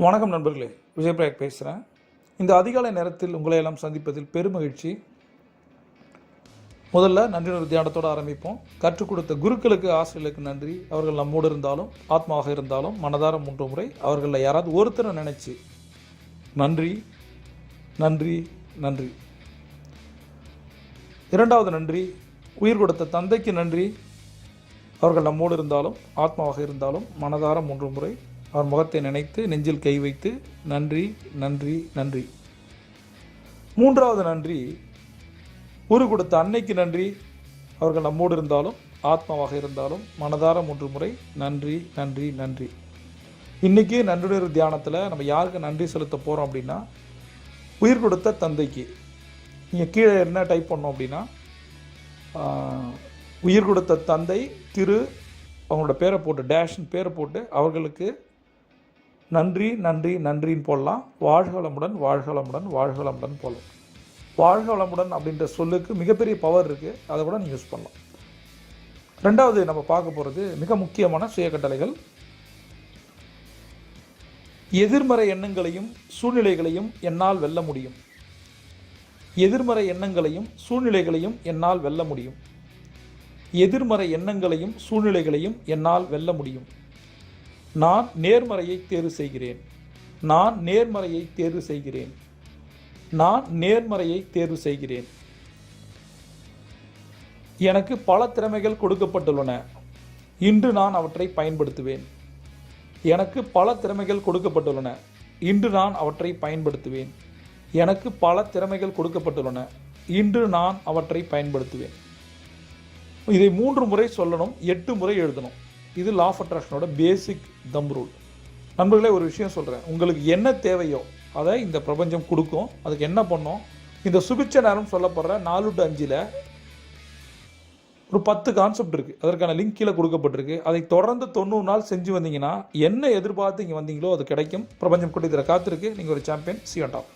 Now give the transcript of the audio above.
வணக்கம் நண்பர்களே, விஜயபிரகாஷ் பேசுகிறேன். இந்த அதிகாலை நேரத்தில் உங்களை எல்லாம் சந்திப்பதில் பெருமகிழ்ச்சி. முதல்ல நன்றி தியானத்தோடு ஆரம்பிப்போம். கற்றுக் கொடுத்த குருக்களுக்கு, ஆசிரியர்களுக்கு நன்றி. அவர்கள் நம்மோடு இருந்தாலும் ஆத்மாவாக இருந்தாலும் மனதார 3 முறை அவர்களில் யாராவது ஒருத்தரை நினச்சி நன்றி நன்றி நன்றி. இரண்டாவது நன்றி, உயிர் கொடுத்த தந்தைக்கு நன்றி. அவர்கள் நம்மோடு இருந்தாலும் ஆத்மாவாக இருந்தாலும் மனதார 3 முறை அவர் முகத்தை நினைத்து நெஞ்சில் கை வைத்து நன்றி நன்றி நன்றி. மூன்றாவது நன்றி, உரு கொடுத்த அன்னைக்கு நன்றி. அவர்கள் நம்மோடு இருந்தாலும் ஆத்மாவாக இருந்தாலும் மனதார 3 முறை நன்றி நன்றி நன்றி. இன்றைக்கி நன்றியுணர்வு தியானத்தில் நம்ம யாருக்கு நன்றி செலுத்த போகிறோம் அப்படின்னா, உயிர் கொடுத்த தந்தைக்கு. நீங்கள் கீழே என்ன டைப் பண்ணோம் அப்படின்னா, உயிர் கொடுத்த தந்தை திரு அவங்களோட பேரை போட்டு டேஷன் பேரை போட்டு அவர்களுக்கு நன்றி நன்றி நன்றின்னு போடலாம். வாழ்கலமுடன் வாழ்கலமுடன் வாழ்கலமுடன் போடலாம். வாழ்கலமுடன் அப்படின்ற சொல்லுக்கு மிகப்பெரிய பவர் இருக்குது, அதை கூட நீங்கள் யூஸ் பண்ணலாம். ரெண்டாவது நம்ம பார்க்க போகிறது மிக முக்கியமான சுய கட்டளைகள். எதிர்மறை எண்ணங்களையும் சூழ்நிலைகளையும் என்னால் வெல்ல முடியும். எதிர்மறை எண்ணங்களையும் சூழ்நிலைகளையும் என்னால் வெல்ல முடியும். எதிர்மறை எண்ணங்களையும் சூழ்நிலைகளையும் என்னால் வெல்ல முடியும். நான் நேர்மறையை தேர்வு செய்கிறேன். நான் நேர்மறையை தேர்வு செய்கிறேன். நான் நேர்மறையை தேர்வு செய்கிறேன். எனக்கு பல திறமைகள் கொடுக்கப்பட்டுள்ளன. இன்று நான் அவற்றை பயன்படுத்துவேன். எனக்கு பல திறமைகள் கொடுக்கப்பட்டுள்ளன. இன்று நான் அவற்றை பயன்படுத்துவேன். எனக்கு பல திறமைகள் கொடுக்கப்பட்டுள்ளன. இன்று நான் அவற்றை பயன்படுத்துவேன். இதை 3 முறை சொல்லணும், 8 முறை எழுதணும். இது law of அட்ராக்ஷனோட basic them rule. நண்பர்களே, ஒரு விஷயம் சொல்கிறேன். உங்களுக்கு என்ன தேவையோ அதை இந்த பிரபஞ்சம் கொடுக்கும். அதுக்கு என்ன பண்ணோம், இந்த சுபிட்ச நேரம் சொல்லப்படுற 4 to 5 ஒரு 10 கான்செப்ட் இருக்குது. அதற்கான லிங்க் கீழே கொடுக்கப்பட்டிருக்கு. அதை தொடர்ந்து 90 நாள் செஞ்சு வந்தீங்கன்னா என்ன எதிர்பார்த்து இங்கே வந்தீங்களோ அது கிடைக்கும். பிரபஞ்சம் கூட இதில் காத்திருக்கு. நீங்கள் ஒரு சாம்பியன். C on top.